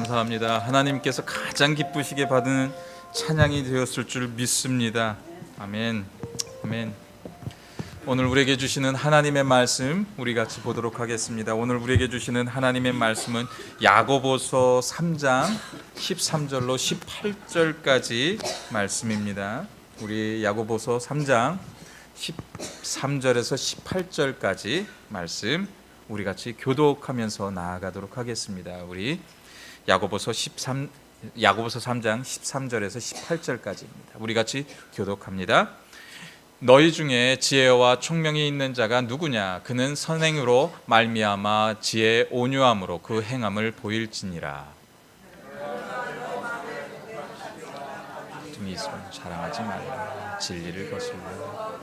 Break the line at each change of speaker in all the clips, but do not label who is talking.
감사합니다. 하나님께서 가장 기쁘시게 받는 찬양이 되었을 줄 믿습니다. 아멘. 아멘. 오늘 우리에게 주시는 하나님의 말씀 우리 같이 보도록 하겠습니다. 오늘 우리에게 주시는 하나님의 말씀은 야고보서 3장 13절로 18절까지 말씀입니다. 우리 야고보서 3장 13절에서 18절까지 말씀 우리 같이 교독하면서 나아가도록 하겠습니다. 우리 야고보서 3장 13절에서 18절까지입니다. 우리 같이 교독합니다. 너희 중에 지혜와 총명이 있는 자가 누구냐? 그는 선행으로 말미암아 지혜의 온유함으로 그 행함을 보일지니라. 좀 있으면 자랑하지 말라. 진리를 거슬러.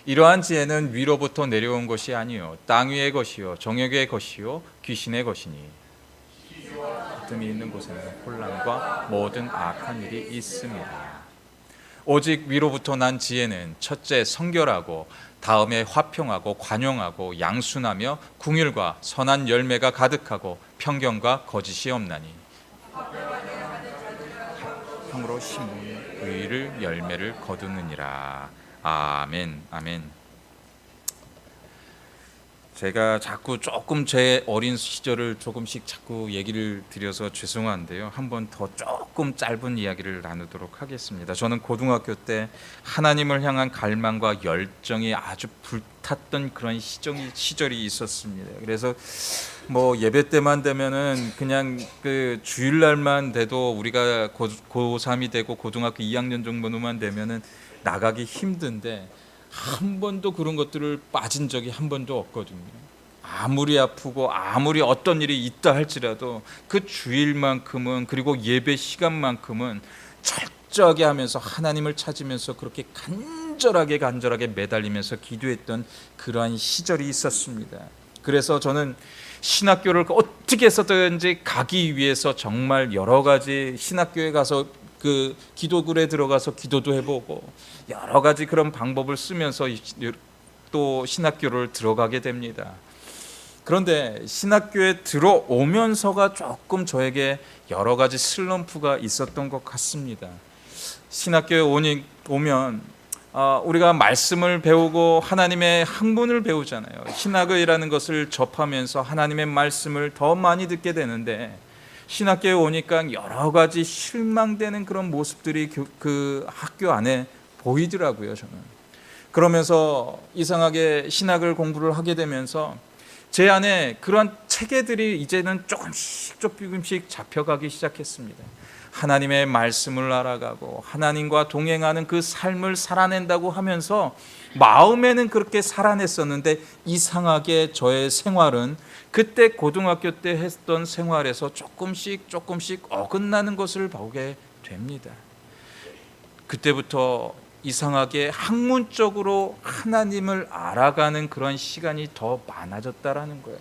이러한 지혜는 위로부터 내려온 것이 아니요 땅 위의 것이요 정욕의 것이요 귀신의 것이니 뜸이 있는 곳에는 혼란과 모든 악한 일이 있습니다. 오직 위로부터 난 지혜는 첫째 성결하고 다음에 화평하고 관용하고 양순하며 궁율과 선한 열매가 가득하고 편견과 거짓이 없나니 평으로 심은 의를 열매를 거두느니라. 아멘. 아멘. 제가 자꾸 조금 제 어린 시절을 조금씩 자꾸 얘기를 드려서 죄송한데요. 한번 더 조금 짧은 이야기를 나누도록 하겠습니다. 저는 고등학교 때 하나님을 향한 갈망과 열정이 아주 불탔던 그런 시절이 있었습니다. 그래서 뭐 예배 때만 되면은 그냥 그 주일날만 돼도 우리가 고3이 되고 고등학교 2학년 정도만 되면은 나가기 힘든데 한 번도 그런 것들을 빠진 적이 한 번도 없거든요. 아무리 아프고 아무리 어떤 일이 있다 할지라도 그 주일만큼은 그리고 예배 시간만큼은 철저하게 하면서 하나님을 찾으면서 그렇게 간절하게 매달리면서 기도했던 그러한 시절이 있었습니다. 그래서 저는 신학교를 어떻게 해서든지 가기 위해서 정말 여러 가지 신학교에 가서 그 기도굴에 들어가서 기도도 해보고 여러 가지 그런 방법을 쓰면서 또 신학교를 들어가게 됩니다. 그런데 신학교에 들어오면서가 조금 저에게 여러 가지 슬럼프가 있었던 것 같습니다. 신학교에 오면 우리가 말씀을 배우고 하나님의 학문을 배우잖아요. 신학이라는 것을 접하면서 하나님의 말씀을 더 많이 듣게 되는데 신학교에 오니까 여러 가지 실망되는 그런 모습들이 그 학교 안에 보이더라고요. 저는 그러면서 이상하게 신학을 공부를 하게 되면서 제 안에 그런 체계들이 이제는 조금씩 잡혀가기 시작했습니다. 하나님의 말씀을 알아가고 하나님과 동행하는 그 삶을 살아낸다고 하면서 마음에는 그렇게 살아냈었는데 이상하게 저의 생활은 그때 고등학교 때 했던 생활에서 조금씩 어긋나는 것을 보게 됩니다. 그때부터 이상하게 학문적으로 하나님을 알아가는 그런 시간이 더 많아졌다라는 거예요.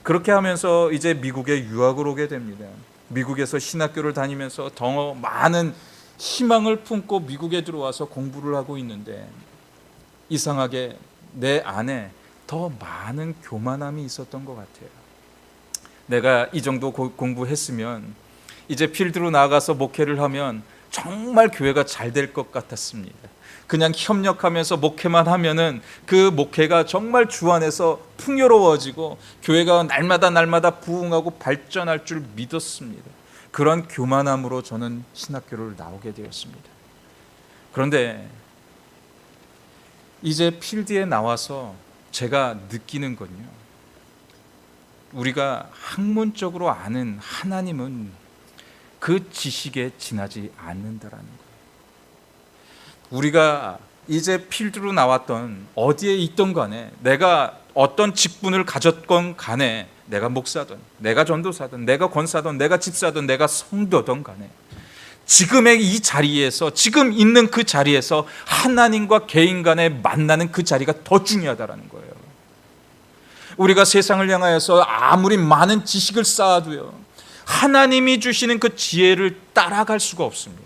그렇게 하면서 이제 미국에 유학을 오게 됩니다. 미국에서 신학교를 다니면서 더 많은 희망을 품고 미국에 들어와서 공부를 하고 있는데 이상하게 내 안에 더 많은 교만함이 있었던 것 같아요. 내가 이 정도 공부했으면 이제 필드로 나가서 목회를 하면 정말 교회가 잘 될 것 같았습니다. 그냥 협력하면서 목회만 하면은 그 목회가 정말 주 안에서 풍요로워지고 교회가 날마다 부흥하고 발전할 줄 믿었습니다. 그런 교만함으로 저는 신학교를 나오게 되었습니다. 그런데 이제 필드에 나와서 제가 느끼는 건요, 우리가 학문적으로 아는 하나님은 그 지식에 지나지 않는다라는 거예요. 우리가 이제 필드로 나왔던 어디에 있던 간에 내가 어떤 직분을 가졌건 간에 내가 목사든 내가 전도사든 내가 권사든 내가 집사든 내가 성도든 간에 지금의 이 자리에서 지금 있는 그 자리에서 하나님과 개인 간에 만나는 그 자리가 더 중요하다라는 거예요. 우리가 세상을 향하여서 아무리 많은 지식을 쌓아도요, 하나님이 주시는 그 지혜를 따라갈 수가 없습니다.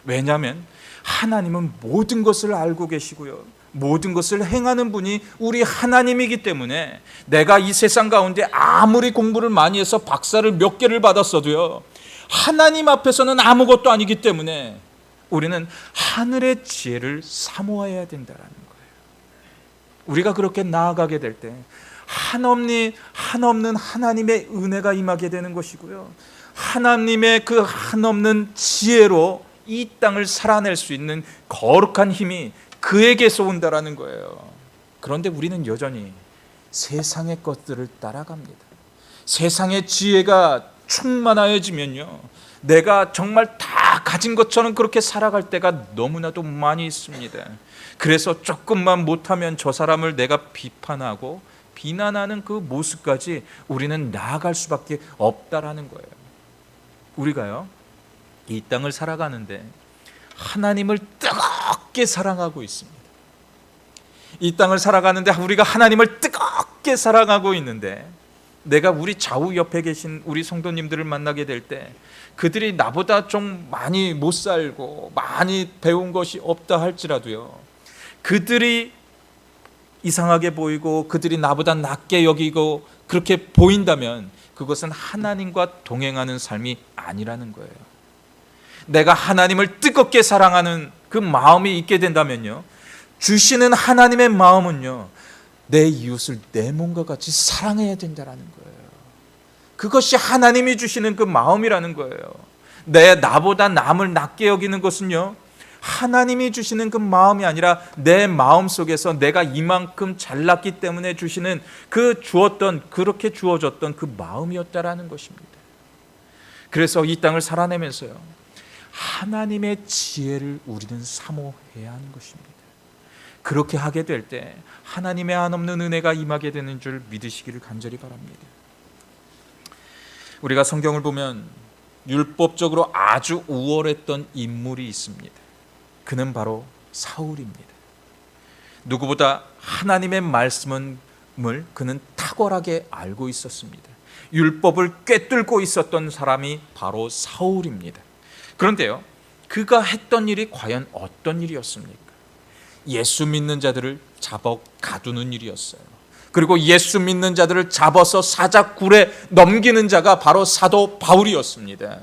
왜냐하면 하나님은 모든 것을 알고 계시고요, 모든 것을 행하는 분이 우리 하나님이기 때문에 내가 이 세상 가운데 아무리 공부를 많이 해서 박사를 몇 개를 받았어도요, 하나님 앞에서는 아무것도 아니기 때문에 우리는 하늘의 지혜를 사모해야 된다는 거예요. 우리가 그렇게 나아가게 될 때 한없는 하나님의 은혜가 임하게 되는 것이고요, 하나님의 그 한없는 지혜로 이 땅을 살아낼 수 있는 거룩한 힘이 그에게서 온다라는 거예요. 그런데 우리는 여전히 세상의 것들을 따라갑니다. 세상의 지혜가 충만하여지면요, 내가 정말 다 가진 것처럼 그렇게 살아갈 때가 너무나도 많이 있습니다. 그래서 조금만 못하면 저 사람을 내가 비판하고 비난하는 그 모습까지 우리는 나아갈 수밖에 없다라는 거예요. 우리가요, 이 땅을 살아가는데 하나님을 뜨겁게 사랑하고 있습니다. 이 땅을 살아가는데 우리가 하나님을 뜨겁게 사랑하고 있는데, 내가 우리 좌우 옆에 계신 우리 성도님들을 만나게 될 때 그들이 나보다 좀 많이 못 살고 많이 배운 것이 없다 할지라도요, 그들이 이상하게 보이고 그들이 나보다 낮게 여기고 그렇게 보인다면 그것은 하나님과 동행하는 삶이 아니라는 거예요. 내가 하나님을 뜨겁게 사랑하는 그 마음이 있게 된다면요, 주시는 하나님의 마음은요, 내 이웃을 내 몸과 같이 사랑해야 된다라는 거예요. 그것이 하나님이 주시는 그 마음이라는 거예요. 나보다 남을 낮게 여기는 것은요, 하나님이 주시는 그 마음이 아니라 내 마음 속에서 내가 이만큼 잘났기 때문에 주시는 그렇게 주어졌던 그 마음이었다라는 것입니다. 그래서 이 땅을 살아내면서요, 하나님의 지혜를 우리는 사모해야 하는 것입니다. 그렇게 하게 될 때 하나님의 한없는 은혜가 임하게 되는 줄 믿으시기를 간절히 바랍니다. 우리가 성경을 보면 율법적으로 아주 우월했던 인물이 있습니다. 그는 바로 사울입니다. 누구보다 하나님의 말씀을 그는 탁월하게 알고 있었습니다. 율법을 꿰뚫고 있었던 사람이 바로 사울입니다. 그런데요, 그가 했던 일이 과연 어떤 일이었습니까? 예수 믿는 자들을 잡아 가두는 일이었어요. 그리고 예수 믿는 자들을 잡아서 사자굴에 넘기는 자가 바로 사도 바울이었습니다.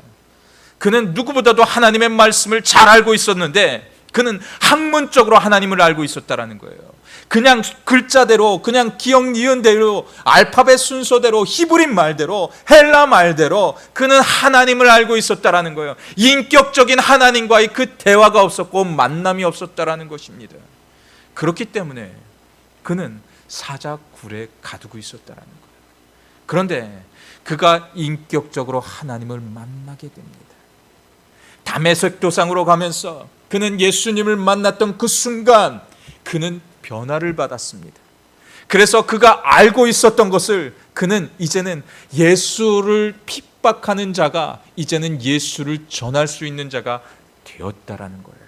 그는 누구보다도 하나님의 말씀을 잘 알고 있었는데 그는 학문적으로 하나님을 알고 있었다라는 거예요. 그냥 글자대로, 그냥 기억 니은대로, 알파벳 순서대로, 히브리 말대로, 헬라 말대로 그는 하나님을 알고 있었다라는 거예요. 인격적인 하나님과의 그 대화가 없었고 만남이 없었다라는 것입니다. 그렇기 때문에 그는 사자굴에 가두고 있었다라는 거예요. 그런데 그가 인격적으로 하나님을 만나게 됩니다. 다메섹 도상으로 가면서 그는 예수님을 만났던 그 순간 그는 변화를 받았습니다. 그래서 그가 알고 있었던 것을 그는 이제는 예수를 핍박하는 자가 이제는 예수를 전할 수 있는 자가 되었다라는 거예요.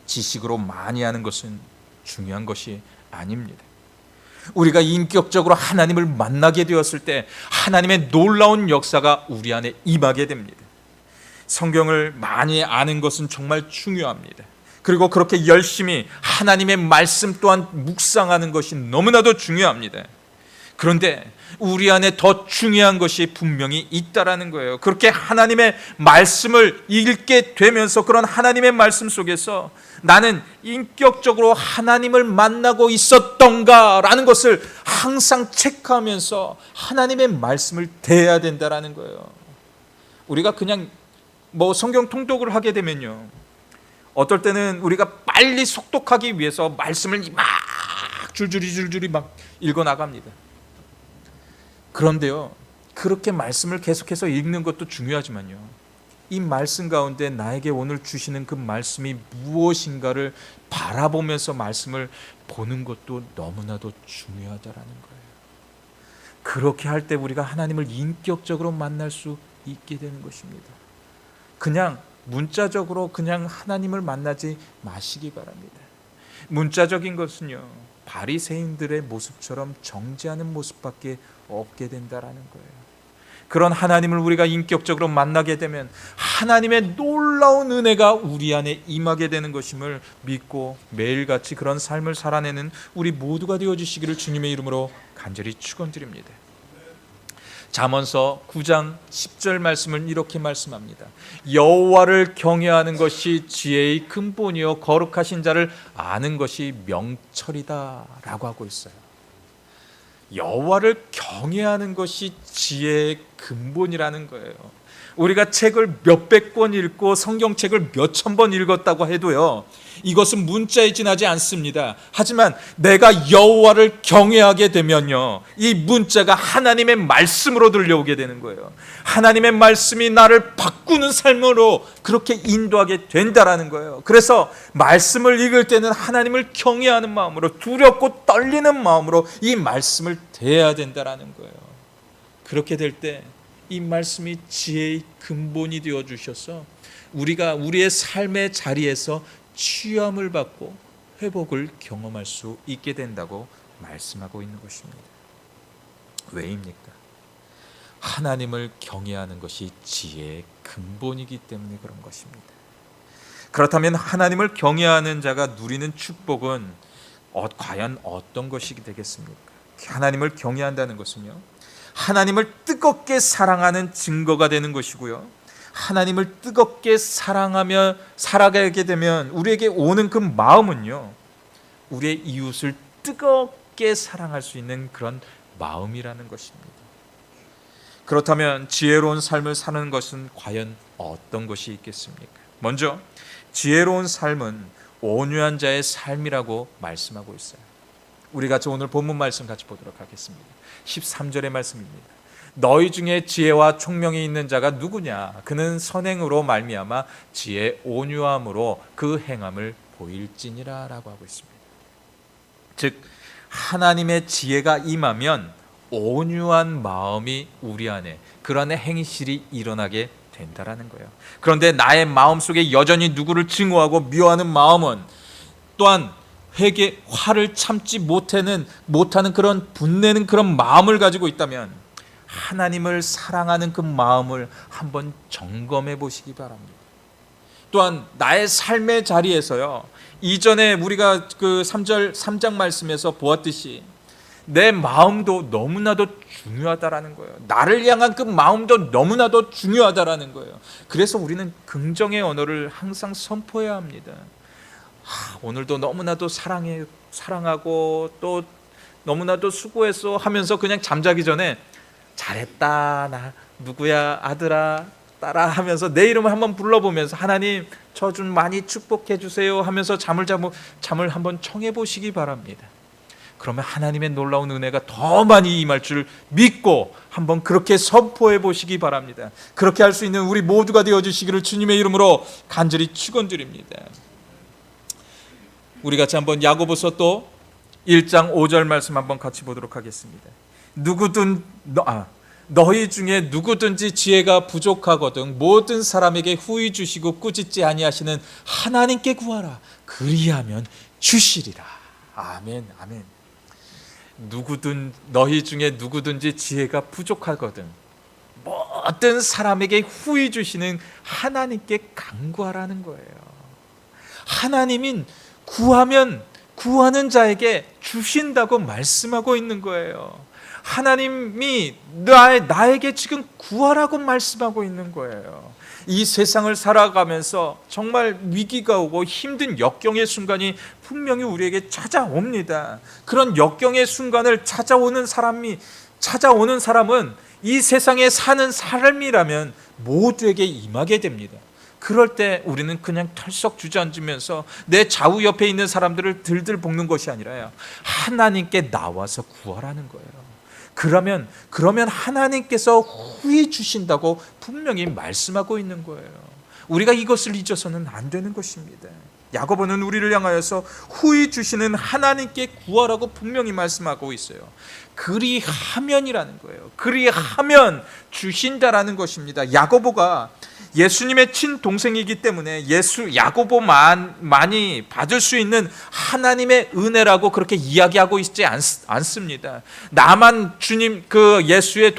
지식으로 많이 하는 것은 중요한 것이 아닙니다. 우리가 인격적으로 하나님을 만나게 되었을 때 하나님의 놀라운 역사가 우리 안에 임하게 됩니다. 성경을 많이 아는 것은 정말 중요합니다. 그리고 그렇게 열심히 하나님의 말씀 또한 묵상하는 것이 너무나도 중요합니다. 그런데 우리 안에 더 중요한 것이 분명히 있다라는 거예요. 그렇게 하나님의 말씀을 읽게 되면서 그런 하나님의 말씀 속에서 나는 인격적으로 하나님을 만나고 있었던가라는 것을 항상 체크하면서 하나님의 말씀을 대해야 된다라는 거예요. 우리가 그냥 성경 통독을 하게 되면요, 어떨 때는 우리가 빨리 속독하기 위해서 말씀을 막 줄줄이 막 읽어 나갑니다. 그런데요, 그렇게 말씀을 계속해서 읽는 것도 중요하지만요, 이 말씀 가운데 나에게 오늘 주시는 그 말씀이 무엇인가를 바라보면서 말씀을 보는 것도 너무나도 중요하다라는 거예요. 그렇게 할 때 우리가 하나님을 인격적으로 만날 수 있게 되는 것입니다. 그냥 문자적으로 그냥 하나님을 만나지 마시기 바랍니다. 문자적인 것은요, 바리새인들의 모습처럼 정죄하는 모습밖에 없게 된다라는 거예요. 그런 하나님을 우리가 인격적으로 만나게 되면 하나님의 놀라운 은혜가 우리 안에 임하게 되는 것임을 믿고 매일같이 그런 삶을 살아내는 우리 모두가 되어주시기를 주님의 이름으로 간절히 축원드립니다. 잠언서 9장 10절 말씀을 이렇게 말씀합니다. 여호와를 경외하는 것이 지혜의 근본이요 거룩하신 자를 아는 것이 명철이다 라고 하고 있어요. 여호와를 경외하는 것이 지혜의 근본이라는 거예요. 우리가 책을 몇백 권 읽고 성경책을 몇천 번 읽었다고 해도요, 이것은 문자에 지나지 않습니다. 하지만 내가 여호와를 경외하게 되면요, 이 문자가 하나님의 말씀으로 들려오게 되는 거예요. 하나님의 말씀이 나를 바꾸는 삶으로 그렇게 인도하게 된다라는 거예요. 그래서 말씀을 읽을 때는 하나님을 경외하는 마음으로, 두렵고 떨리는 마음으로 이 말씀을 대해야 된다라는 거예요. 그렇게 될 때 이 말씀이 지혜의 근본이 되어 주셔서 우리가 우리의 삶의 자리에서 취함을 받고 회복을 경험할 수 있게 된다고 말씀하고 있는 것입니다. 왜입니까? 하나님을 경외하는 것이 지혜의 근본이기 때문에 그런 것입니다. 그렇다면 하나님을 경외하는 자가 누리는 축복은 과연 어떤 것이 되겠습니까? 하나님을 경외한다는 것은요, 하나님을 뜨겁게 사랑하는 증거가 되는 것이고요, 하나님을 뜨겁게 사랑하며 살아가게 되면 우리에게 오는 그 마음은요, 우리의 이웃을 뜨겁게 사랑할 수 있는 그런 마음이라는 것입니다. 그렇다면 지혜로운 삶을 사는 것은 과연 어떤 것이 있겠습니까? 먼저 지혜로운 삶은 온유한 자의 삶이라고 말씀하고 있어요. 우리 같이 오늘 본문 말씀 같이 보도록 하겠습니다. 13절의 말씀입니다. 너희 중에 지혜와 총명이 있는 자가 누구냐? 그는 선행으로 말미암아 지혜 온유함으로 그 행함을 보일지니라 라고 하고 있습니다. 즉 하나님의 지혜가 임하면 온유한 마음이 우리 안에 그런 행실이 일어나게 된다라는 거예요. 그런데 나의 마음속에 여전히 누구를 증오하고 미워하는 마음은 또한 화를 참지 못하는 그런 분내는 그런 마음을 가지고 있다면 하나님을 사랑하는 그 마음을 한번 점검해 보시기 바랍니다. 또한 나의 삶의 자리에서요, 이전에 우리가 그 3장 말씀에서 보았듯이 내 마음도 너무나도 중요하다라는 거예요. 나를 향한 그 마음도 너무나도 중요하다라는 거예요. 그래서 우리는 긍정의 언어를 항상 선포해야 합니다. 오늘도 너무나도 사랑하고 또 너무나도 수고했어 하면서 그냥 잠자기 전에 잘했다, 나 누구야, 아들아, 딸아 하면서 내 이름을 한번 불러보면서 하나님 저 좀 많이 축복해 주세요 하면서 잠을 한번 청해 보시기 바랍니다. 그러면 하나님의 놀라운 은혜가 더 많이 임할 줄 믿고 한번 그렇게 선포해 보시기 바랍니다. 그렇게 할 수 있는 우리 모두가 되어주시기를 주님의 이름으로 간절히 축원드립니다. 우리 같이 한번 야고보서 또 1장 5절 말씀 한번 같이 보도록 하겠습니다. 너희 중에 누구든지 지혜가 부족하거든 모든 사람에게 후히 주시고 꾸짖지 아니하시는 하나님께 구하라. 그리하면 주시리라. 아멘, 아멘. 너희 중에 누구든지 지혜가 부족하거든 모든 사람에게 후히 주시는 하나님께 간구하라는 거예요. 하나님인 구하면 구하는 자에게 주신다고 말씀하고 있는 거예요. 하나님이 나에게 지금 구하라고 말씀하고 있는 거예요. 이 세상을 살아가면서 정말 위기가 오고 힘든 역경의 순간이 분명히 우리에게 찾아옵니다. 그런 역경의 순간을 찾아오는 사람은 이 세상에 사는 삶이라면 모두에게 임하게 됩니다. 그럴 때 우리는 그냥 털썩 주저앉으면서 내 좌우 옆에 있는 사람들을 들들 볶는 것이 아니라요, 하나님께 나와서 구하라는 거예요. 그러면 하나님께서 후히 주신다고 분명히 말씀하고 있는 거예요. 우리가 이것을 잊어서는 안 되는 것입니다. 야고보는 우리를 향하여서 후히 주시는 하나님께 구하라고 분명히 말씀하고 있어요. 그리하면이라는 거예요. 그리하면 주신다라는 것입니다. 야고보가 예수님의 친동생이기 때문에 야고보만이 받을 수 있는 하나님의 은혜라고 그렇게 이야기하고 있지 않습니다. 나만 주님 예수의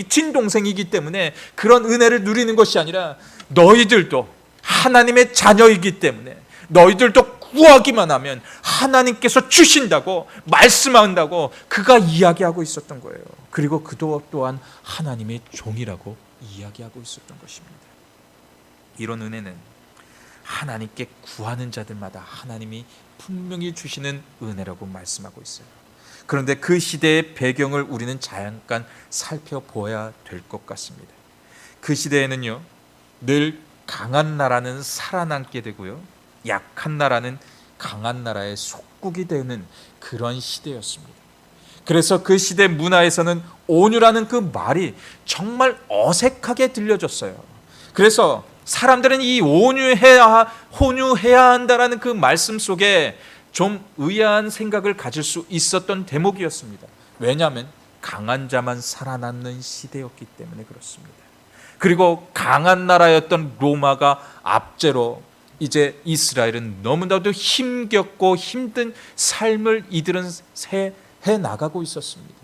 친동생이기 때문에 그런 은혜를 누리는 것이 아니라 너희들도 하나님의 자녀이기 때문에 너희들도 구하기만 하면 하나님께서 주신다고 말씀한다고 그가 이야기하고 있었던 거예요. 그리고 그도 또한 하나님의 종이라고 이야기하고 있었던 것입니다. 이런 은혜는 하나님께 구하는 자들마다 하나님이 분명히 주시는 은혜라고 말씀하고 있어요. 그런데 그 시대의 배경을 우리는 잠깐 살펴보아야 될 것 같습니다. 그 시대에는요, 늘 강한 나라는 살아남게 되고요, 약한 나라는 강한 나라의 속국이 되는 그런 시대였습니다. 그래서 그 시대 문화에서는 온유라는 그 말이 정말 어색하게 들려졌어요. 그래서 사람들은 이 온유해야 한다라는 그 말씀 속에 좀 의아한 생각을 가질 수 있었던 대목이었습니다. 왜냐하면 강한 자만 살아남는 시대였기 때문에 그렇습니다. 그리고 강한 나라였던 로마가 압제로 이제 이스라엘은 너무나도 힘겹고 힘든 삶을 이들은 해 나가고 있었습니다.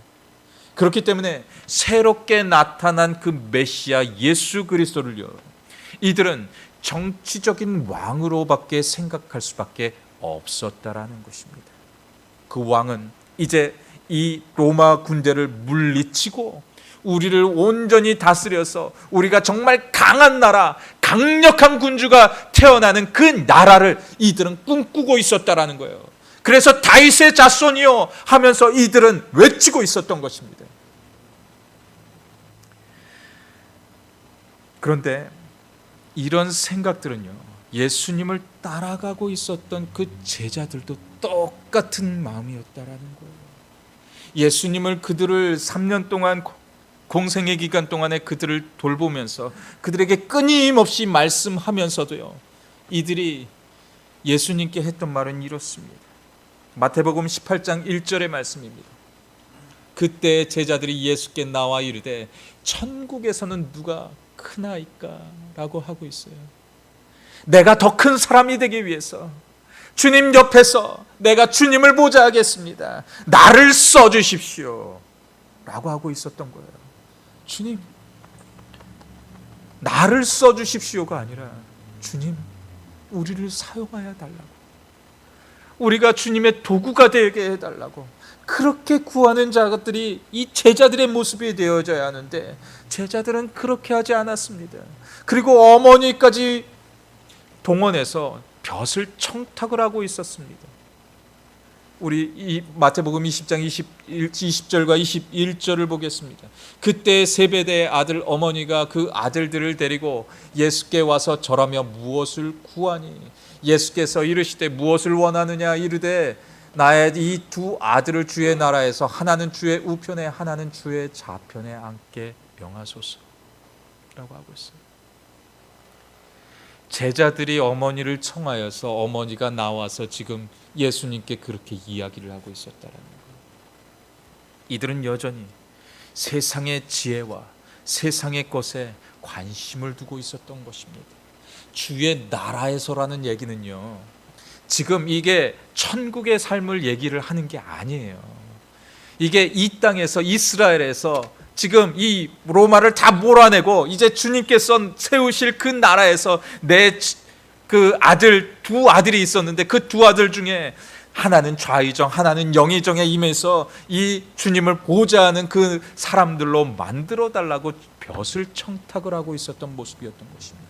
그렇기 때문에 새롭게 나타난 그 메시아 예수 그리스도를요, 이들은 정치적인 왕으로밖에 생각할 수밖에 없었다라는 것입니다. 그 왕은 이제 이 로마 군대를 물리치고 우리를 온전히 다스려서 우리가 정말 강한 나라, 강력한 군주가 태어나는 그 나라를 이들은 꿈꾸고 있었다라는 거예요. 그래서 다윗의 자손이요 하면서 이들은 외치고 있었던 것입니다. 그런데 이런 생각들은요, 예수님을 따라가고 있었던 그 제자들도 똑같은 마음이었다라는 거예요. 예수님을 그들을 3년 동안 공생의 기간 동안에 그들을 돌보면서 그들에게 끊임없이 말씀하면서도요, 이들이 예수님께 했던 말은 이렇습니다. 마태복음 18장 1절의 말씀입니다. 그때 제자들이 예수께 나와 이르되 천국에서는 누가 크나이까? 라고 하고 있어요. 내가 더 큰 사람이 되기 위해서 주님 옆에서 내가 주님을 보자 하겠습니다. 나를 써주십시오 라고 하고 있었던 거예요. 주님, 나를 써주십시오가 아니라 주님, 우리를 사용하여 달라고, 우리가 주님의 도구가 되게 해달라고, 그렇게 구하는 자들이 이 제자들의 모습이 되어져야 하는데 제자들은 그렇게 하지 않았습니다. 그리고 어머니까지 동원해서 벼슬 청탁을 하고 있었습니다. 우리 이 마태복음 20장 20절과 21절을 보겠습니다. 그때 세베대의 아들 어머니가 그 아들들을 데리고 예수께 와서 절하며 무엇을 구하니? 예수께서 이르시되 무엇을 원하느냐 이르되 나의 이 두 아들을 주의 나라에서 하나는 주의 우편에 하나는 주의 좌편에 앉게 명하소서 라고 하고 있어요. 제자들이 어머니를 청하여서 어머니가 나와서 지금 예수님께 그렇게 이야기를 하고 있었다는 거예요. 이들은 여전히 세상의 지혜와 세상의 것에 관심을 두고 있었던 것입니다. 주의 나라에서라는 얘기는요, 지금 이게 천국의 삶을 얘기를 하는 게 아니에요. 이게 이 땅에서 이스라엘에서 지금 이 로마를 다 몰아내고 이제 주님께서 세우실 그 나라에서 내 그 두 아들이 있었는데 그 두 아들 중에 하나는 좌의정, 하나는 영의정에 임해서 이 주님을 보자 하는 그 사람들로 만들어 달라고 벼슬 청탁을 하고 있었던 모습이었던 것입니다.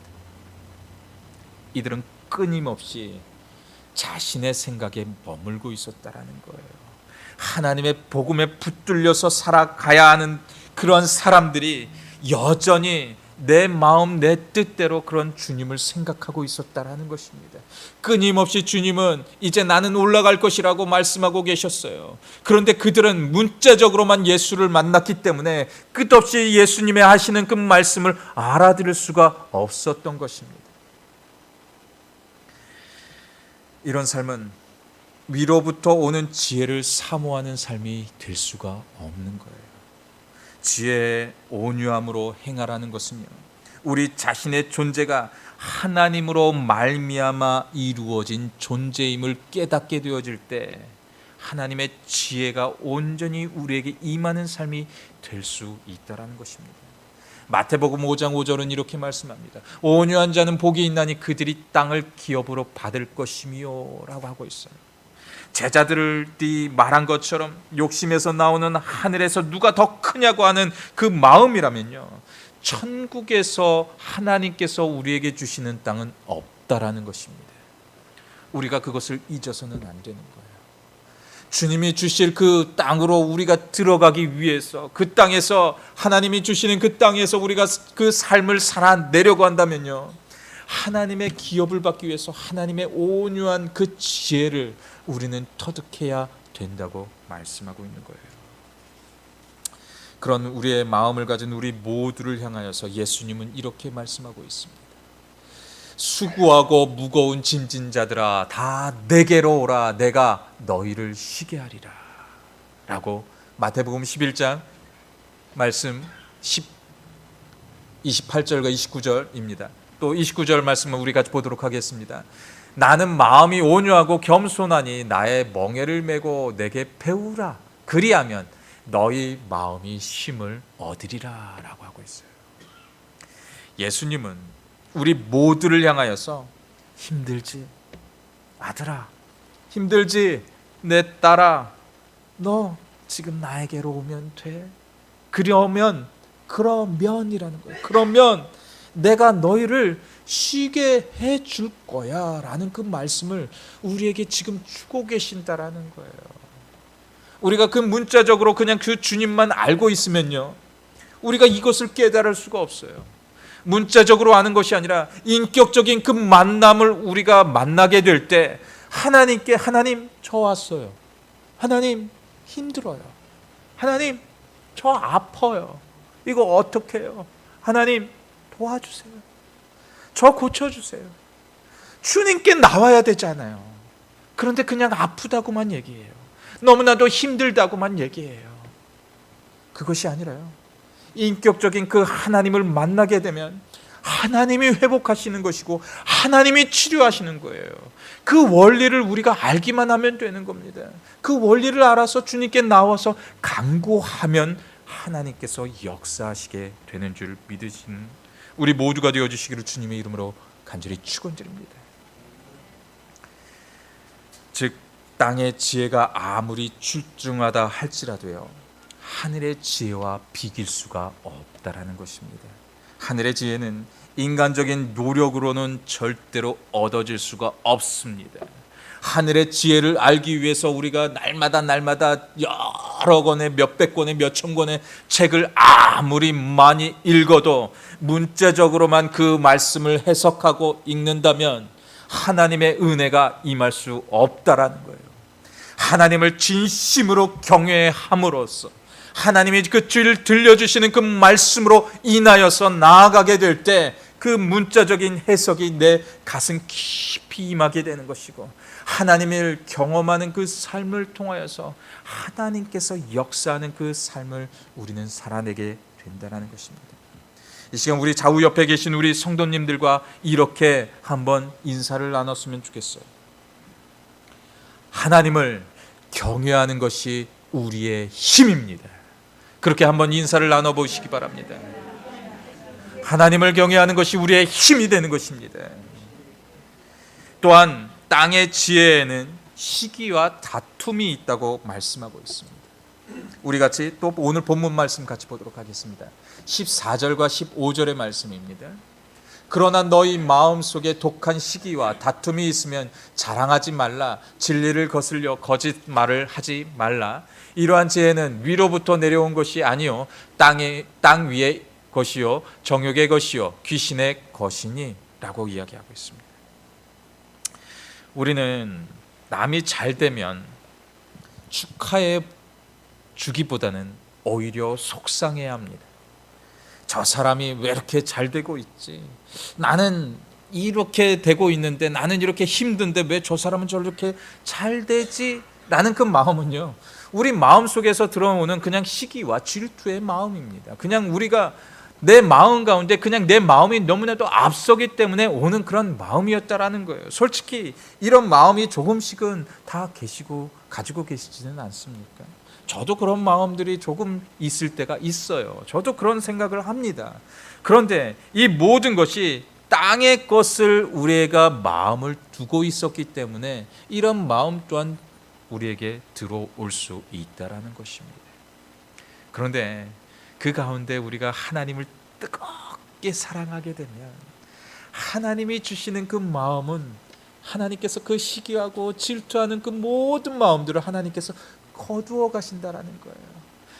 이들은 끊임없이 자신의 생각에 머물고 있었다라는 거예요. 하나님의 복음에 붙들려서 살아가야 하는 그런 사람들이 여전히 내 마음 내 뜻대로 그런 주님을 생각하고 있었다라는 것입니다. 끊임없이 주님은 이제 나는 올라갈 것이라고 말씀하고 계셨어요. 그런데 그들은 문자적으로만 예수를 만났기 때문에 끝없이 예수님의 하시는 그 말씀을 알아들을 수가 없었던 것입니다. 이런 삶은 위로부터 오는 지혜를 사모하는 삶이 될 수가 없는 거예요. 지혜의 온유함으로 행하라는 것은요, 우리 자신의 존재가 하나님으로 말미암아 이루어진 존재임을 깨닫게 되어질 때 하나님의 지혜가 온전히 우리에게 임하는 삶이 될 수 있다라는 것입니다. 마태복음 5장 5절은 이렇게 말씀합니다. 온유한 자는 복이 있나니 그들이 땅을 기업으로 받을 것이며 라고 하고 있어요. 제자들이 말한 것처럼 욕심에서 나오는 하늘에서 누가 더 크냐고 하는 그 마음이라면요, 천국에서 하나님께서 우리에게 주시는 땅은 없다라는 것입니다. 우리가 그것을 잊어서는 안 되는 거예요. 주님이 주실 그 땅으로 우리가 들어가기 위해서, 그 땅에서, 하나님이 주시는 그 땅에서 우리가 그 삶을 살아내려고 한다면요, 하나님의 기업을 받기 위해서 하나님의 온유한 그 지혜를 우리는 터득해야 된다고 말씀하고 있는 거예요. 그런 우리의 마음을 가진 우리 모두를 향하여서 예수님은 이렇게 말씀하고 있습니다. 수고하고 무거운 짐진 자들아 다 내게로 오라, 내가 너희를 쉬게 하리라 라고 마태복음 11장 말씀 28절과 29절입니다. 또 29절 말씀을 우리 같이 보도록 하겠습니다. 나는 마음이 온유하고 겸손하니 나의 멍에를 메고 내게 배우라, 그리하면 너희 마음이 쉼을 얻으리라 라고 하고 있어요. 예수님은 우리 모두를 향하여서 힘들지 아들아, 힘들지 내 딸아, 너 지금 나에게로 오면 돼. 그러면이라는 거예요. 그러면 내가 너희를 쉬게 해줄 거야 라는 그 말씀을 우리에게 지금 주고 계신다라는 거예요. 우리가 그 문자적으로 그냥 그 주님만 알고 있으면요, 우리가 이것을 깨달을 수가 없어요. 문자적으로 아는 것이 아니라 인격적인 그 만남을 우리가 만나게 될 때 하나님께, 하나님 저 왔어요, 하나님 힘들어요, 하나님 저 아파요, 이거 어떻게 해요, 하나님 도와주세요, 저 고쳐주세요. 주님께 나와야 되잖아요. 그런데 그냥 아프다고만 얘기해요. 너무나도 힘들다고만 얘기해요. 그것이 아니라요, 인격적인 그 하나님을 만나게 되면 하나님이 회복하시는 것이고 하나님이 치료하시는 거예요. 그 원리를 우리가 알기만 하면 되는 겁니다. 그 원리를 알아서 주님께 나와서 간구하면 하나님께서 역사하시게 되는 줄 믿으시는 우리 모두가 되어주시기를 주님의 이름으로 간절히 축원드립니다. 즉 땅의 지혜가 아무리 출중하다 할지라도요, 하늘의 지혜와 비길 수가 없다라는 것입니다. 하늘의 지혜는 인간적인 노력으로는 절대로 얻어질 수가 없습니다. 하늘의 지혜를 알기 위해서 우리가 날마다 여러 권의 몇백 권의 몇천 권의 책을 아무리 많이 읽어도 문자적으로만 그 말씀을 해석하고 읽는다면 하나님의 은혜가 임할 수 없다라는 거예요. 하나님을 진심으로 경외함으로써 하나님이 그 주를 들려주시는 그 말씀으로 인하여서 나아가게 될 때 그 문자적인 해석이 내 가슴 깊이 임하게 되는 것이고, 하나님을 경험하는 그 삶을 통하여서 하나님께서 역사하는 그 삶을 우리는 살아내게 된다는 것입니다. 이 시간 우리 좌우 옆에 계신 우리 성도님들과 이렇게 한번 인사를 나눴으면 좋겠어요. 하나님을 경외하는 것이 우리의 힘입니다. 그렇게 한번 인사를 나눠보시기 바랍니다. 하나님을 경외하는 것이 우리의 힘이 되는 것입니다. 또한 땅의 지혜에는 시기와 다툼이 있다고 말씀하고 있습니다. 우리 같이 또 오늘 본문 말씀 같이 보도록 하겠습니다. 14절과 15절의 말씀입니다. 그러나 너희 마음속에 독한 시기와 다툼이 있으면 자랑하지 말라. 진리를 거슬려 거짓말을 하지 말라. 이러한 지혜는 위로부터 내려온 것이 아니요 땅 위의 것이요 정욕의 것이요 귀신의 것이니 라고 이야기하고 있습니다. 우리는 남이 잘 되면 축하해 주기보다는 오히려 속상해야 합니다. 저 사람이 왜 이렇게 잘 되고 있지? 나는 이렇게 되고 있는데 나는 이렇게 힘든데 왜 저 사람은 저렇게 잘 되지? 라는 그 마음은요, 우리 마음 속에서 들어오는 그냥 시기와 질투의 마음입니다. 그냥 우리가 내 마음 가운데 그냥 내 마음이 너무나도 앞서기 때문에 오는 그런 마음이었다라는 거예요. 솔직히 이런 마음이 조금씩은 다 계시고 가지고 계시지는 않습니까? 저도 그런 마음들이 조금 있을 때가 있어요. 저도 그런 생각을 합니다. 그런데 이 모든 것이 땅의 것을 우리가 마음을 두고 있었기 때문에 이런 마음 또한 우리에게 들어올 수 있다라는 것입니다. 그런데 그 가운데 우리가 하나님을 뜨겁게 사랑하게 되면 하나님이 주시는 그 마음은 하나님께서 그 시기하고 질투하는 그 모든 마음들을 하나님께서 거두어 가신다라는 거예요.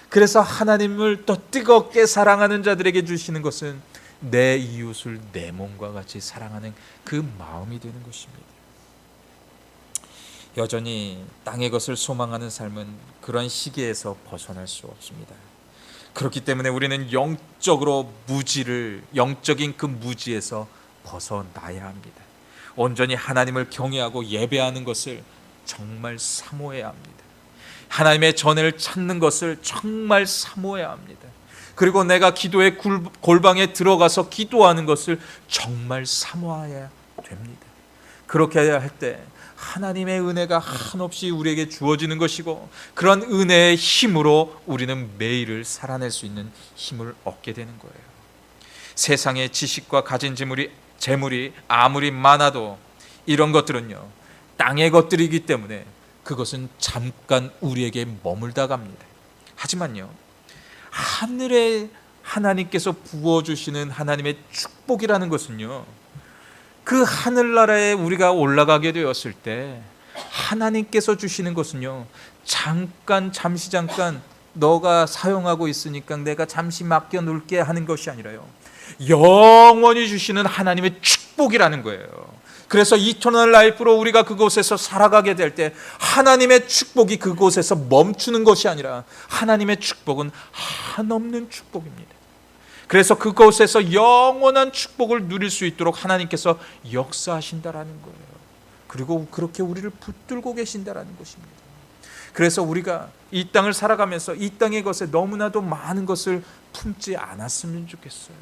그래서 하나님을 더 뜨겁게 사랑하는 자들에게 주시는 것은 내 이웃을 내 몸과 같이 사랑하는 그 마음이 되는 것입니다. 여전히 땅의 것을 소망하는 삶은 그런 시기에서 벗어날 수 없습니다. 그렇기 때문에 우리는 영적으로 영적인 그 무지에서 벗어나야 합니다. 온전히 하나님을 경외하고 예배하는 것을 정말 사모해야 합니다. 하나님의 전을 찾는 것을 정말 사모해야 합니다. 그리고 내가 기도의 골방에 들어가서 기도하는 것을 정말 사모해야 됩니다. 그렇게 해야 할 때 하나님의 은혜가 한없이 우리에게 주어지는 것이고, 그런 은혜의 힘으로 우리는 매일을 살아낼 수 있는 힘을 얻게 되는 거예요. 세상의 지식과 가진 재물이 아무리 많아도 이런 것들은요, 땅의 것들이기 때문에 그것은 잠깐 우리에게 머물다 갑니다. 하지만요, 하늘에 하나님께서 부어주시는 하나님의 축복이라는 것은요, 그 하늘나라에 우리가 올라가게 되었을 때 하나님께서 주시는 것은요, 잠시 너가 사용하고 있으니까 내가 잠시 맡겨 놓을게 하는 것이 아니라요, 영원히 주시는 하나님의 축복이라는 거예요. 그래서 이터널 라이프로 우리가 그곳에서 살아가게 될 때 하나님의 축복이 그곳에서 멈추는 것이 아니라 하나님의 축복은 한없는 축복입니다. 그래서 그곳에서 영원한 축복을 누릴 수 있도록 하나님께서 역사하신다라는 거예요. 그리고 그렇게 우리를 붙들고 계신다라는 것입니다. 그래서 우리가 이 땅을 살아가면서 이 땅의 것에 너무나도 많은 것을 품지 않았으면 좋겠어요.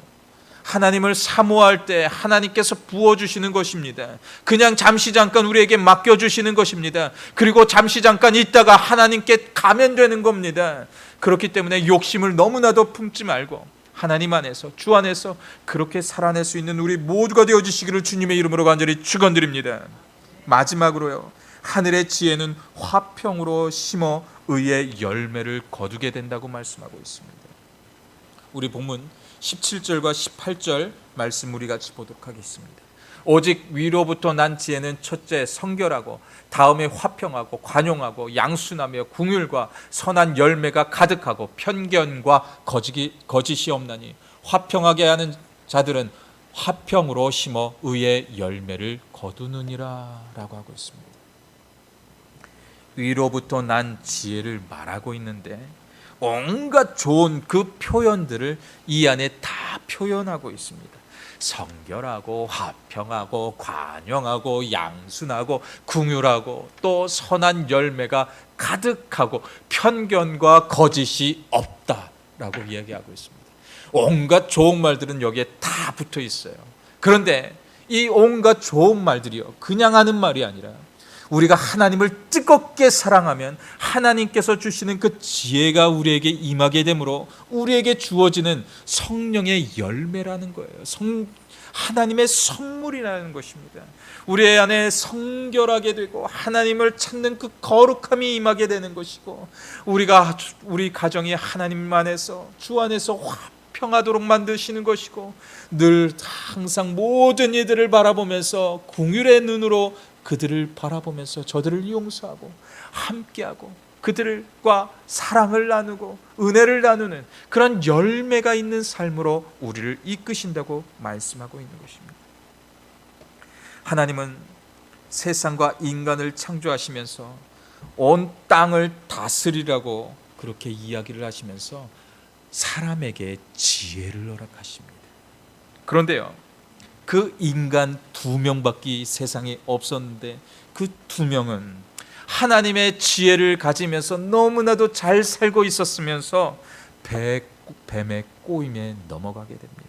하나님을 사모할 때 하나님께서 부어주시는 것입니다. 그냥 잠시 잠깐 우리에게 맡겨주시는 것입니다. 그리고 잠시 잠깐 있다가 하나님께 가면 되는 겁니다. 그렇기 때문에 욕심을 너무나도 품지 말고 하나님 안에서, 주 안에서 그렇게 살아낼 수 있는 우리 모두가 되어주시기를 주님의 이름으로 간절히 축원드립니다. 마지막으로요, 하늘의 지혜는 화평으로 심어 의의 열매를 거두게 된다고 말씀하고 있습니다. 우리 본문 17절과 18절 말씀 우리 같이 보도록 하겠습니다. 오직 위로부터 난 지혜는 첫째 성결하고, 다음에 화평하고 관용하고 양순하며 궁율과 선한 열매가 가득하고 편견과 거짓이 없나니, 화평하게 하는 자들은 화평으로 심어 의의 열매를 거두느니라 라고 하고 있습니다. 위로부터 난 지혜를 말하고 있는데 온갖 좋은 그 표현들을 이 안에 다 표현하고 있습니다. 성결하고 화평하고 관용하고 양순하고 궁율하고 또 선한 열매가 가득하고 편견과 거짓이 없다라고 이야기하고 있습니다. 온갖 좋은 말들은 여기에 다 붙어 있어요. 그런데 이 온갖 좋은 말들이요, 그냥 하는 말이 아니라 우리가 하나님을 뜨겁게 사랑하면 하나님께서 주시는 그 지혜가 우리에게 임하게 되므로 우리에게 주어지는 성령의 열매라는 거예요. 하나님의 선물이라는 것입니다. 우리 안에 성결하게 되고 하나님을 찾는 그 거룩함이 임하게 되는 것이고, 우리 가정이 하나님 안에서, 주 안에서 화평하도록 만드시는 것이고, 늘 항상 모든 이들을 바라보면서 긍휼의 눈으로 그들을 바라보면서 저들을 용서하고 함께하고 그들과 사랑을 나누고 은혜를 나누는 그런 열매가 있는 삶으로 우리를 이끄신다고 말씀하고 있는 것입니다. 하나님은 세상과 인간을 창조하시면서 온 땅을 다스리라고 그렇게 이야기를 하시면서 사람에게 지혜를 허락하십니다. 그런데요, 그 인간 2명밖에 세상에 없었는데 그 2명은 하나님의 지혜를 가지면서 너무나도 잘 살고 있었으면서 뱀의 꼬임에 넘어가게 됩니다.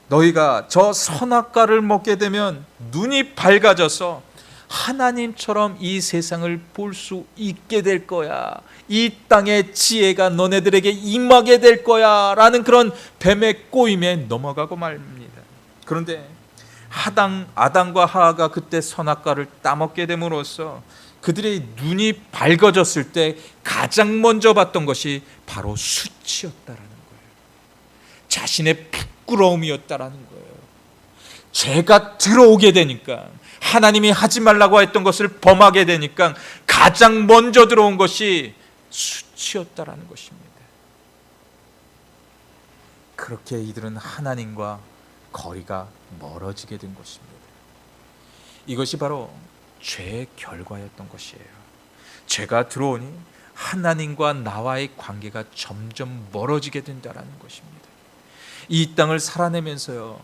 너희가 저 선악과를 먹게 되면 눈이 밝아져서 하나님처럼 이 세상을 볼 수 있게 될 거야. 이 땅의 지혜가 너네들에게 임하게 될 거야 라는 그런 뱀의 꼬임에 넘어가고 말입니다. 그런데 아담과 하와가 그때 선악과를 따먹게 됨으로써 그들의 눈이 밝아졌을 때 가장 먼저 봤던 것이 바로 수치였다라는 거예요. 자신의 부끄러움이었다라는 거예요. 죄가 들어오게 되니까, 하나님이 하지 말라고 했던 것을 범하게 되니까 가장 먼저 들어온 것이 수치였다라는 것입니다. 그렇게 이들은 하나님과 거리가 멀어지게 된 것입니다. 이것이 바로 죄의 결과였던 것이에요. 죄가 들어오니 하나님과 나와의 관계가 점점 멀어지게 된다는 것입니다. 이 땅을 살아내면서요,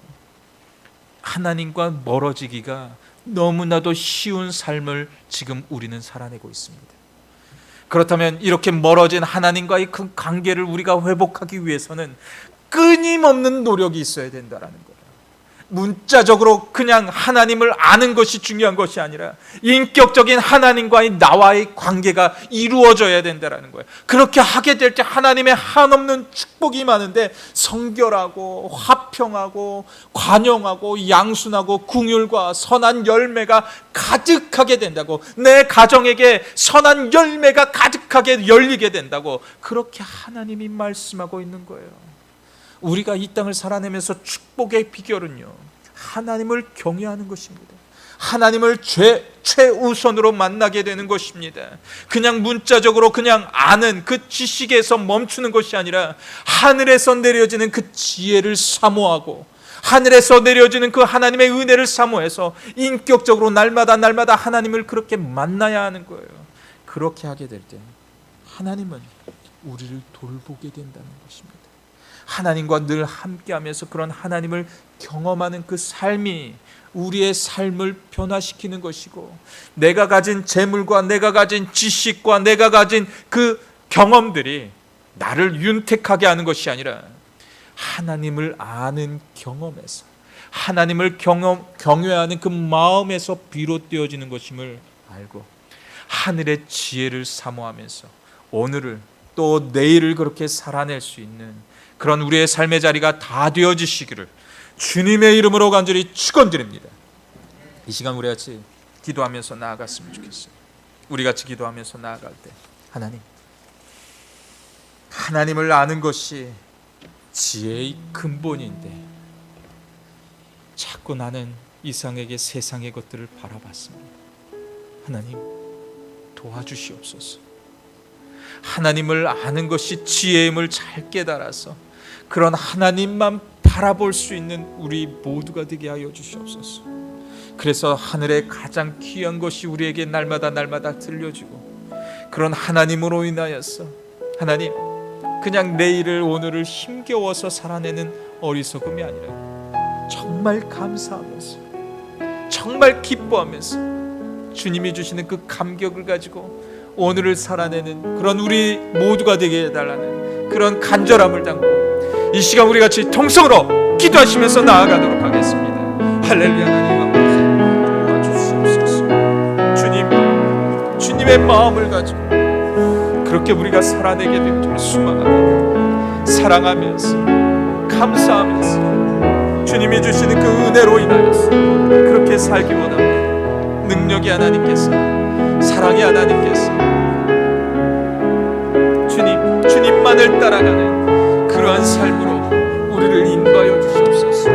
하나님과 멀어지기가 너무나도 쉬운 삶을 지금 우리는 살아내고 있습니다. 그렇다면 이렇게 멀어진 하나님과의 그 관계를 우리가 회복하기 위해서는 끊임없는 노력이 있어야 된다는 거예요. 문자적으로 그냥 하나님을 아는 것이 중요한 것이 아니라 인격적인 하나님과의 나와의 관계가 이루어져야 된다는 거예요. 그렇게 하게 될 때 하나님의 한없는 축복이 많은데 성결하고 화평하고 관용하고 양순하고 긍휼과 선한 열매가 가득하게 된다고, 내 가정에게 선한 열매가 가득하게 열리게 된다고, 그렇게 하나님이 말씀하고 있는 거예요. 우리가 이 땅을 살아내면서 축복의 비결은요, 하나님을 경외하는 것입니다. 하나님을 최우선으로 만나게 되는 것입니다. 그냥 문자적으로 그냥 아는 그 지식에서 멈추는 것이 아니라 하늘에서 내려지는 그 지혜를 사모하고 하늘에서 내려지는 그 하나님의 은혜를 사모해서 인격적으로 날마다 하나님을 그렇게 만나야 하는 거예요. 그렇게 하게 될 때 하나님은 우리를 돌보게 된다는 것입니다. 하나님과 늘 함께하면서 그런 하나님을 경험하는 그 삶이 우리의 삶을 변화시키는 것이고, 내가 가진 재물과 내가 가진 지식과 내가 가진 그 경험들이 나를 윤택하게 하는 것이 아니라 하나님을 아는 경험에서, 하나님을 경외하는 그 마음에서 비롯되어지는 것임을 알고 하늘의 지혜를 사모하면서 오늘을 또 내일을 그렇게 살아낼 수 있는 그런 우리의 삶의 자리가 다 되어지시기를 주님의 이름으로 간절히 축원드립니다. 이 시간 우리 같이 기도하면서 나아갔으면 좋겠어요. 우리 같이 기도하면서 나아갈 때 하나님을 아는 것이 지혜의 근본인데 자꾸 나는 이상에게 세상의 것들을 바라봤습니다. 하나님 도와주시옵소서. 하나님을 아는 것이 지혜임을 잘 깨달아서 그런 하나님만 바라볼 수 있는 우리 모두가 되게 하여 주시옵소서. 그래서 하늘의 가장 귀한 것이 우리에게 날마다 들려지고, 그런 하나님으로 인하여서 하나님, 그냥 내일을 오늘을 힘겨워서 살아내는 어리석음이 아니라 정말 감사하면서 정말 기뻐하면서 주님이 주시는 그 감격을 가지고 오늘을 살아내는 그런 우리 모두가 되게 해달라는 그런 간절함을 담고 이 시간 우리 같이 통성으로 기도하시면서 나아가도록 하겠습니다. 할렐루야. 하나님 도와주시옵소서. 주님의 마음을 가지고 그렇게 우리가 살아내게 될 줄 소망합니다. 사랑하면서 감사하면서 주님이 주시는 그 은혜로 인하여서 그렇게 살기 원합니다. 능력의 하나님께서, 사랑의 하나님께서 주님만을 따라가는 그러한 삶으로 우리를 인도하여 주시옵소서.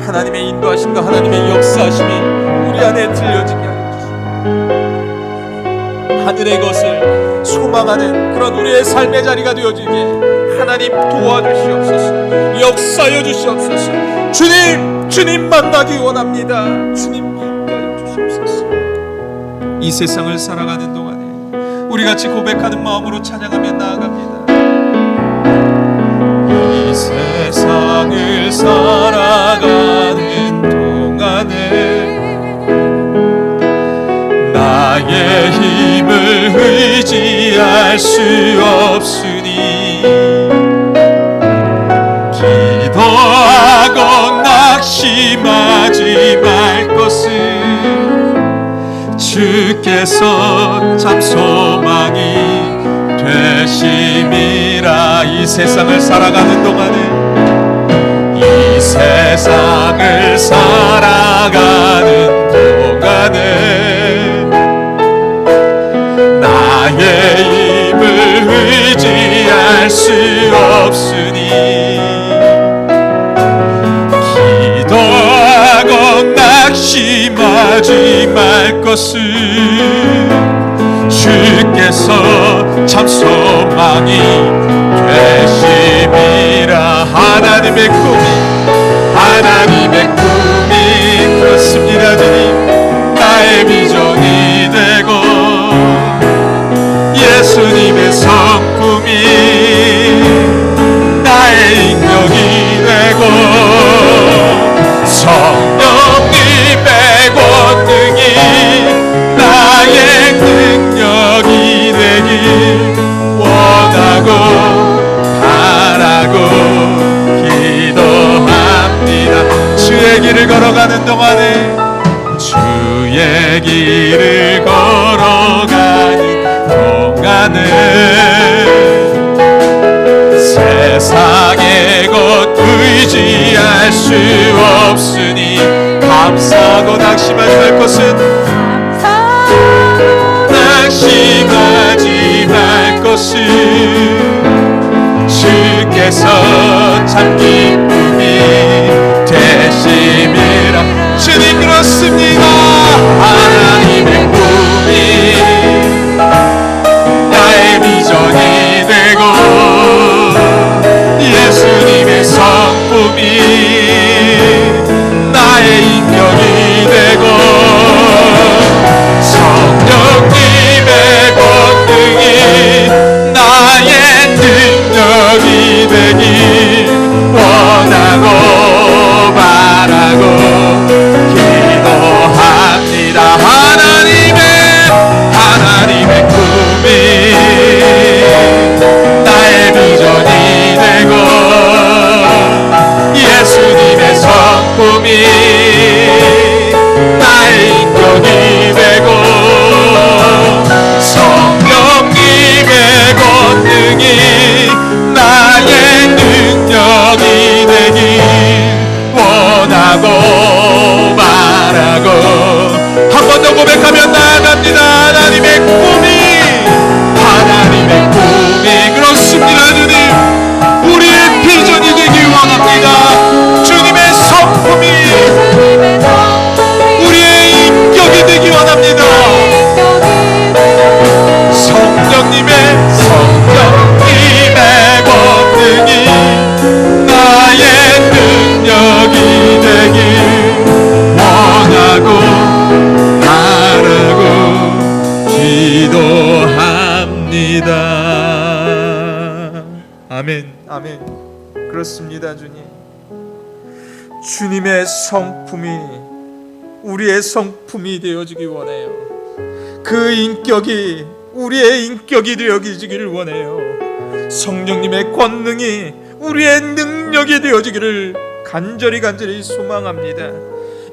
하나님의 인도하심과 하나님의 역사하심이 우리 안에 들려지게 하여 주시옵소서. 하늘의 것을 소망하는 그런 우리의 삶의 자리가 되어지게 하나님 도와주시옵소서. 역사하여 주시옵소서. 주님 만나기 원합니다. 주님 인도하여 주시옵소서. 이 세상을 살아가는 동안에 우리 같이 고백하는 마음으로 찬양하며 나아갑니다. 이 세상을 살아
의지할 수 없으니 기도하고 낙심하지 말 것을 주께서 참 소망이 되심이라. 이 세상을 살아가는 동안에 이 세상을 살아가는 동안에 나의 힘을 의지할 수 없으니 기도하고 낙심하지 말 것을 주께서 참 소망이 되심이라. 하나님의 꿈이 그렇습니다. 주님 나의 비전이 되고 예수님의 성품이 나의 인격이 되고 성령님의 권능이 나의 능력이 되길 원하고 바라고 기도합니다. 주의 길을 걸어가는 동안에 주의 길을 걸어가는 동안에 세상의 것 의지할 수 없으니 감사하고 낙심하지 말 것은 낙심하지 말 것을 주께서 참 기쁨이 되심이라. 주님 그렇습니다. 하나님의 꿈이 나의 비전이 되고 예수님의 성품이 나의 인격이 되고 성령님의 권능이 나의 능력이 되길 원하고 바라고 기도합니다. 하나님의 꿈이 나의 비전이 되고 예수님의 성품이 나의 인격이 되고 성령님의 권능이 나의 능력이 되길 원하고 바라고 한 번 더 고백하면 나아갑니다. 하나님의 꿈이 그렇습니다. 주님 우리의 비전이 되길 원합니다. 주님의 성품이 우리의 인격이 되길 원합니다. 성령님의 권능이 나의 능력이 되길 원하고 바라고 기도합니다. 아멘. 아멘. 그렇습니다. 주님의 성품이 우리의 성품이 되어지기 원해요. 그 인격이 우리의 인격이 되어지기를 원해요. 성령님의 권능이 우리의 능력이 되어지기를 간절히 소망합니다.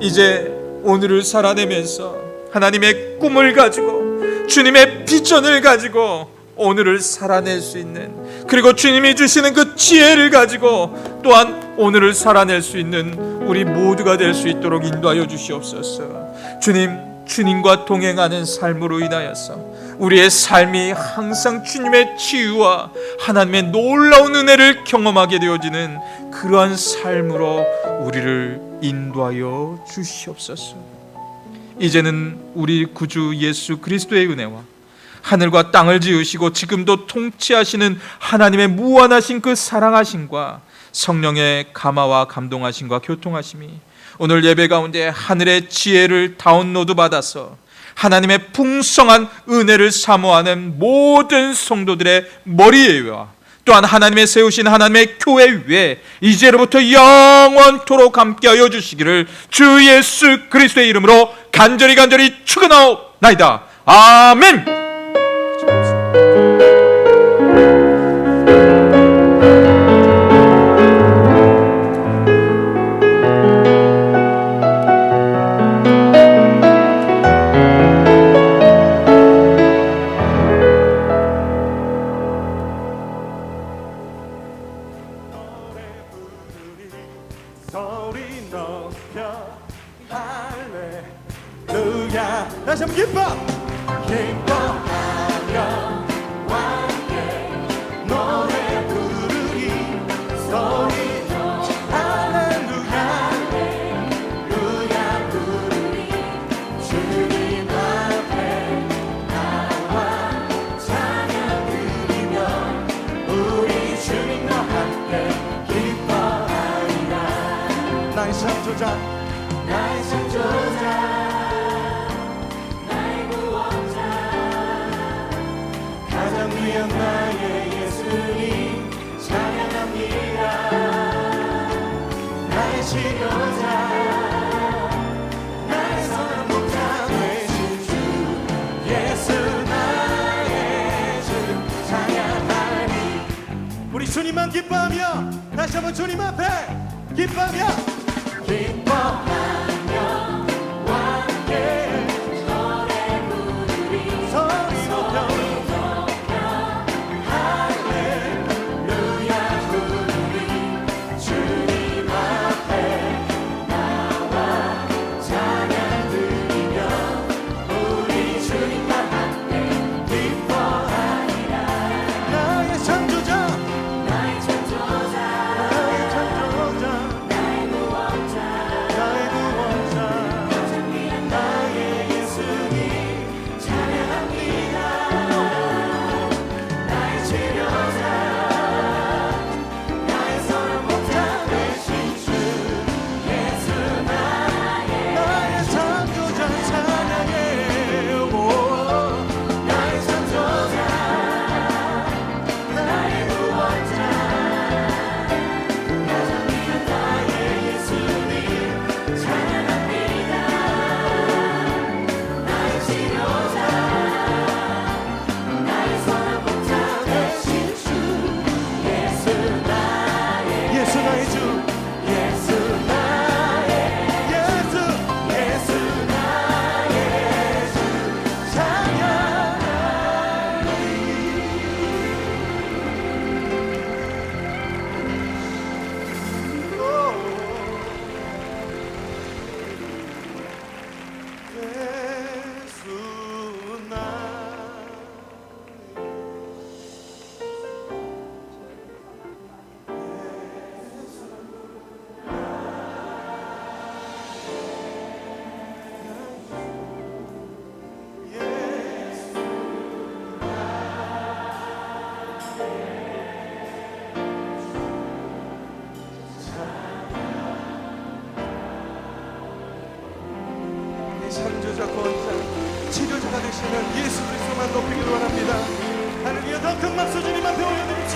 이제 오늘을 살아내면서 하나님의 꿈을 가지고 주님의 비전을 가지고 오늘을 살아낼 수 있는, 그리고 주님이 주시는 그 지혜를 가지고 또한 오늘을 살아낼 수 있는 우리 모두가 될 수 있도록 인도하여 주시옵소서. 주님과 동행하는 삶으로 인하여서 우리의 삶이 항상 주님의 치유와 하나님의 놀라운 은혜를 경험하게 되어지는 그러한 삶으로 우리를 인도하여 주시옵소서. 이제는 우리 구주 예수 그리스도의 은혜와 하늘과 땅을 지으시고 지금도 통치하시는 하나님의 무한하신 그 사랑하심과 성령의 감화와 감동하심과 교통하심이 오늘 예배 가운데 하늘의 지혜를 다운로드 받아서 하나님의 풍성한 은혜를 사모하는 모든 성도들의 머리 위와 또한 하나님의 세우신 하나님의 교회 위에 이제로부터 영원토록 함께하여 주시기를 주 예수 그리스도의 이름으로 간절히 축원하옵나이다. 아멘.
소리 높여 할렐루야. 다시 한번 기뻐하며 함께 노래 부르리. 소리 높여 할렐루야 할렐루야 부르리. 주님 앞에 나와 찬양 드리며 우리 주님과 함께 기뻐하리라. 나의 창조자 나의 창조자 나의 구원자 가장 귀한 나의 예수님 찬양합니다. 나의 치료자 나의 선한 목자 되신 주 예수 나의 주 찬양하리. 우리 주님만 기뻐하며 다시 한번 주님 앞에 기뻐하며 함께 노래 부르리. 소리 높여 할렐루야 부르리. 주님 앞에 나와 찬양 드리며 우리 주님과 함께 기뻐하리라. 나의 창조자 나의 창조자 나의 창조자 나의 구원자 나의 구원자 가장 귀한 나의 예수님 찬양합니다. 나의 치료자 나의 선한 목자 되신 주 예수 나의 창조자 찬양해. 오, 나의 창조자 나의 구원자 가장 귀한 나의 예수님 찬양합니다. 나의 치료자 나의 선한 목자 되신 주 예수 나의 예수 나의 주 예수 나의 예수 예수 나의 주 찬양하리. 예수 내 창조자 구원자 치료자가 되시는 예수 그리스도만 높이기를 원합니다. 할렐루야. 더 큰 박수 주님 앞에 올려드립시다.